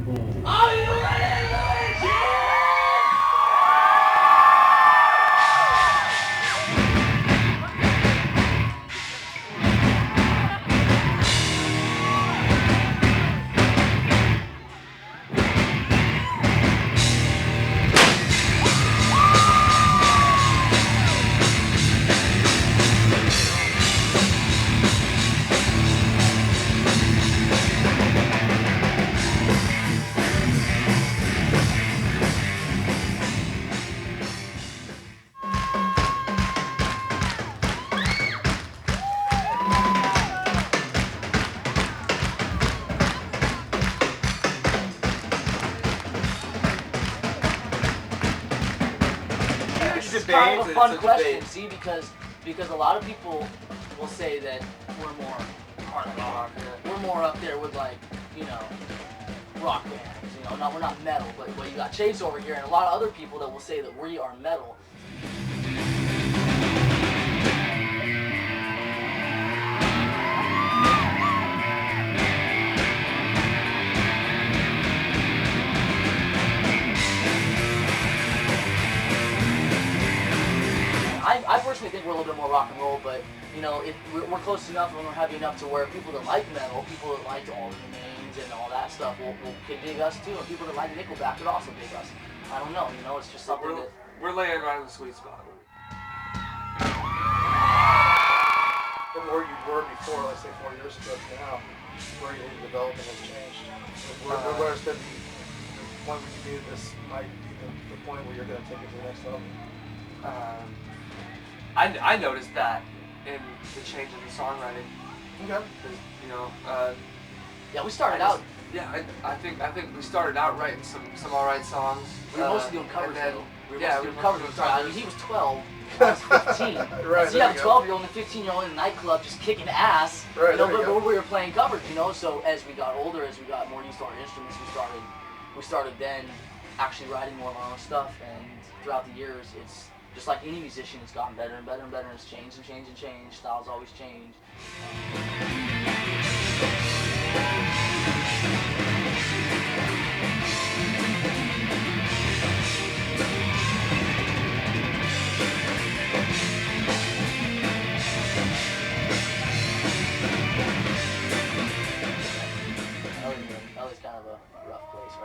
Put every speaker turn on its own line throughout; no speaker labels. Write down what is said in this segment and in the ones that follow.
Are you ready, Louie?
It's kind of a fun question, see, because a lot of people will say that we're more hard rock, we're more up there with like, you know, rock bands, you know, we're not metal, but you got Chase over here and a lot of other people that will say that we are metal. I personally think we're a little bit more rock and roll, but you know, we're close enough and we're heavy enough to where people that like metal, people that like all the names and all that stuff could dig us too, and people that like Nickelback could also dig us. I don't know, you know, it's just something that
we're laying right in the sweet spot.
From where you were before, let's say 4 years ago to now, where you're developing has changed. Where's the point where you knew this might be the point where you're going to take it to the next level?
I noticed that in the change in the songwriting.
Okay.
You know,
yeah, we started out.
Yeah, I think we started out writing some alright songs.
We were mostly doing covers though. We were
yeah,
mostly doing covers. I mean, he was 12. I was 15.
Right,
so you have a 12-year-old and a 15-year-old in a nightclub just kicking ass.
Right,
you know, but we were playing covers, you know. So as we got older, as we got more used to our instruments, we started then actually writing more of our own stuff. And throughout the years, it's just like any musician, it's gotten better and better and better. And it's changed and changed and changed. Styles always change. LA's kind of a rough place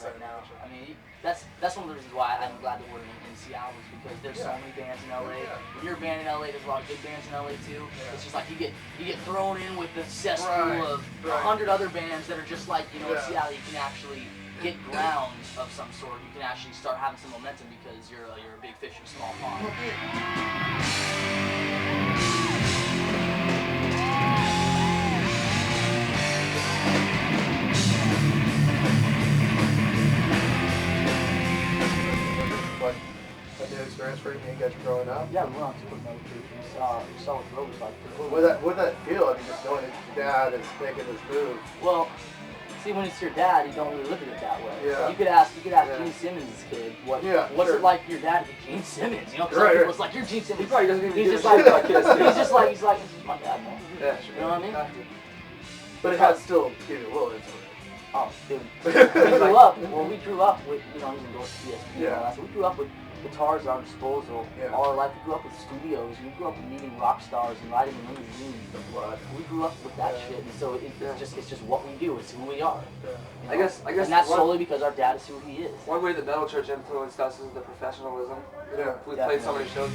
right now. I mean, that's one of the reasons why I'm glad that we're in Seattle is because there's so many bands in LA. When you're a band in LA, there's a lot of good bands in LA too. It's just like you get thrown in with the cesspool of 100 other bands that are just like, you know, in Seattle you can actually get ground of some sort. You can actually start having some momentum because you're a big fish in a small pond.
Experience for you and you guys were growing up?
Yeah, we went on tour with another group. We saw what the road was like.
What that feel? I mean, just knowing that your dad is making this move.
Well, see, when it's your dad, you don't really look at it that way.
Yeah.
You could ask Gene Simmons' kid, what's it like for your dad to be Gene Simmons? You know, because people's like, you're Gene Simmons.
He probably doesn't even
he's just like, this is my dad, man.
Yeah, sure.
You know what I mean?
But it has still given you a little influence.
Oh, dude. We grew up with, you know, he endorsed PSP and all that, so we grew up with guitars at our disposal all our life. We grew up with studios. We grew up with meeting rock stars and riding in limousines. We grew up with that shit, and so it's just what we do. It's who we are. You know?
I guess,
and that's solely because our dad is who he is.
One way the metal church influenced us is the professionalism.
Yeah.
We played so many shows.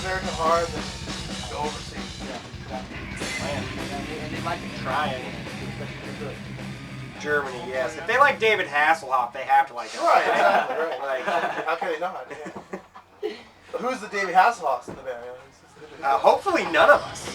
American hard and go overseas.
Yeah, exactly. And they might be trying.
good.
Germany, yes. If they like David Hasselhoff, they have to like us.
Right, exactly, right.
Like,
How can they not? Yeah. Who's the David Hasselhoffs in the band?
hopefully none of us.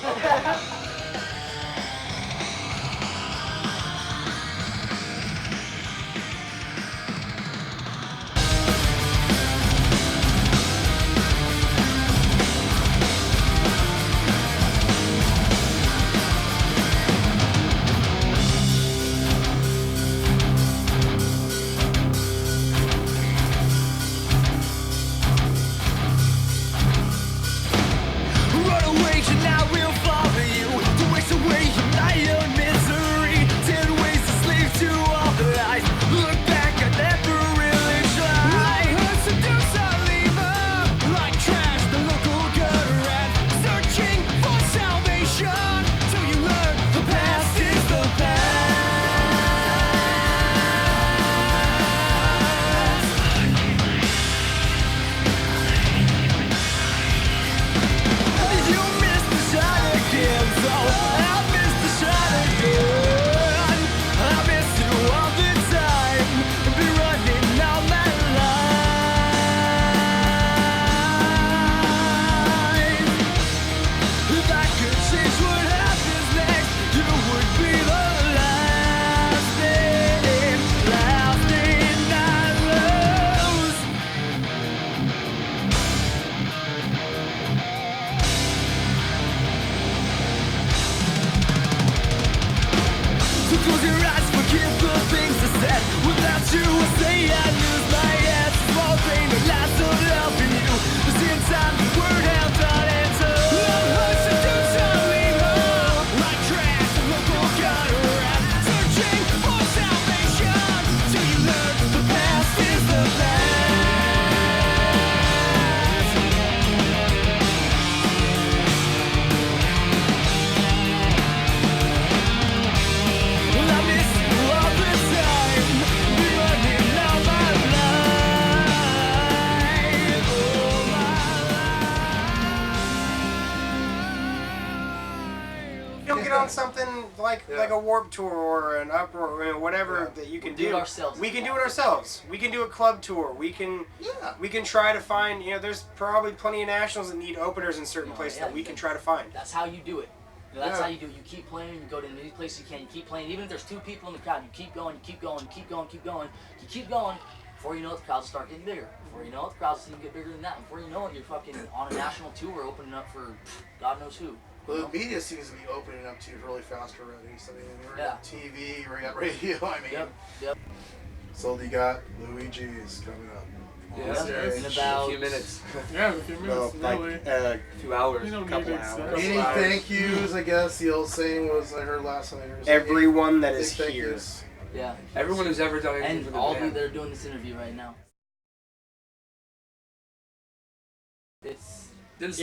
Something like a Warped Tour or an Uproar, or whatever that you can do. We can do it ourselves. We can do a club tour. We can try to find. There's probably plenty of nationals that need openers in certain places that we can try to find.
That's how you do it. That's how you do it. You keep playing. You go to any place you can. You keep playing. Even if there's 2 people in the crowd, you keep going. You keep going. You keep going. Keep going. You keep going. Before you know it, the crowds start getting bigger. Before you know it, the crowds even get bigger than that. Before you know it, you're fucking on a national tour, opening up for God knows who.
Well, the media seems to be opening up to you really fast already. So, we're got TV, we got radio,
Yep.
So you got Louie G's coming up.
Yeah, in about
a few minutes.
Yeah, a few minutes.
A few hours.
You don't
couple
need
hours.
it,
Any thank yous, I guess the old saying was, I heard last night.
Everyone that is here.
Yeah.
Everyone who's ever done anything for the
all
band.
of you that are doing this interview right now.
Didn't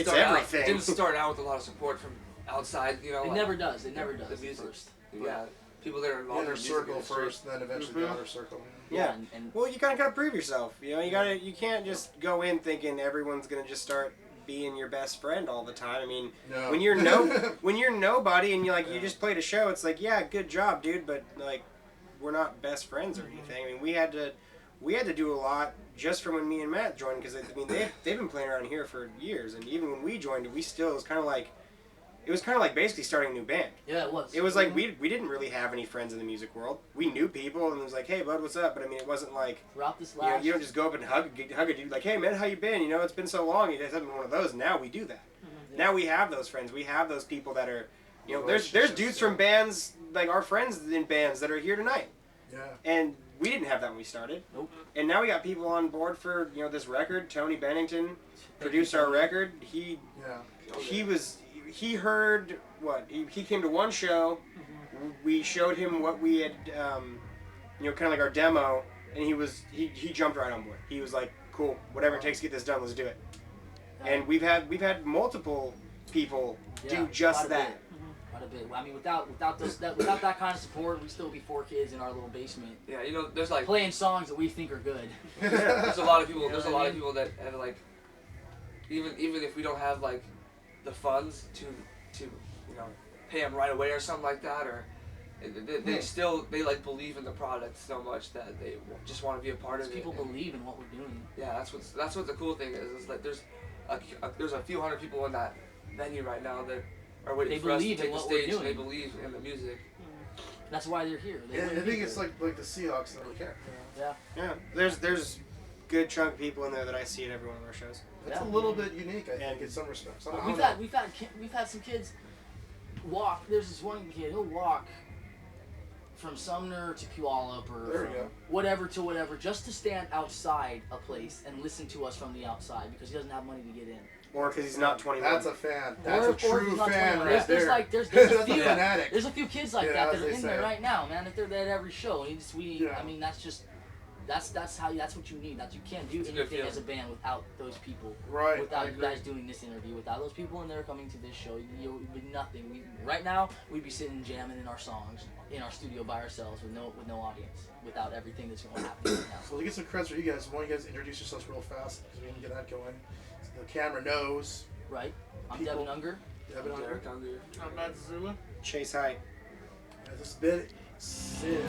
start out with a lot of support from outside,
It never does. It never does.
The music.
First.
Yeah. People that are involved
Inner
in the
circle
music
first, then eventually the outer circle.
Yeah. Well, you kind of gotta prove yourself. You can't just go in thinking everyone's gonna just start being your best friend all the time. I mean, when you're nobody and you just played a show, it's like, yeah, good job, dude, but like, we're not best friends or anything. I mean, we had to do a lot just from when me and Matt joined, because they've been playing around here for years, and even when we joined, it was kind of like basically starting a new band.
Yeah, it was.
It was like we didn't really have any friends in the music world. We knew people, and it was like, hey, bud, what's up? But I mean, it wasn't like
throughout this
you don't just go up and hug a dude like, hey, man, how you been? It's been so long. It hasn't been one of those. Now we do that. Mm-hmm. Now we have those friends. We have those people that are, there's dudes from bands like our friends in bands that are here tonight.
Yeah. And
we didn't have that when we started.
Nope.
And now we got people on board for this record. Tony Bennington produced our record. He heard what he came to one show. Mm-hmm. We showed him what we had, kind of like our demo, and he jumped right on board. He was like, cool, whatever it takes to get this done, let's do it. And we've had multiple people do just that.
Quite a bit. I mean, without that kind of support, we'd still be 4 kids in our little basement.
Yeah, there's like
playing songs that we think are good.
There's a lot of people. There's a lot of people that have like, even if we don't have like the funds to pay them right away or something like that, or They still like believe in the product so much that they just want to be a part of it.
People believe in what we're doing.
Yeah, that's what the cool thing is like there's a few hundred people in that venue right now that are waiting for us to take the stage, and they believe in the music.
That's why they're here.
I think it's like the Seahawks don't really care.
Yeah.
There's good chunk of people in there that I see at every one of our shows.
It's a little bit unique, I think, in some respects.
We've had some kids walk. There's this one kid. He'll walk from Sumner to Puyallup or from whatever to whatever, just to stand outside a place and listen to us from the outside because he doesn't have money to get in.
Or because he's not 21.
That's a fan. That's a true fan right there.
There's a few kids like that are in there right now, man. If they're there at every show, I mean, that's what you need. You can't do anything as a band without those people.
Right.
Without you guys doing this interview, without those people in there coming to this show, you would be nothing. Right now, we'd be sitting jamming in our songs in our studio by ourselves with no audience, without everything that's going to happen right now.
So to get some credits for you guys, why don't you guys introduce yourselves real fast because we can get that going. So the camera knows.
Right. I'm Devon Unger.
Devon Unger.
I'm Zazula.
Chase Hite.
This has been Sid.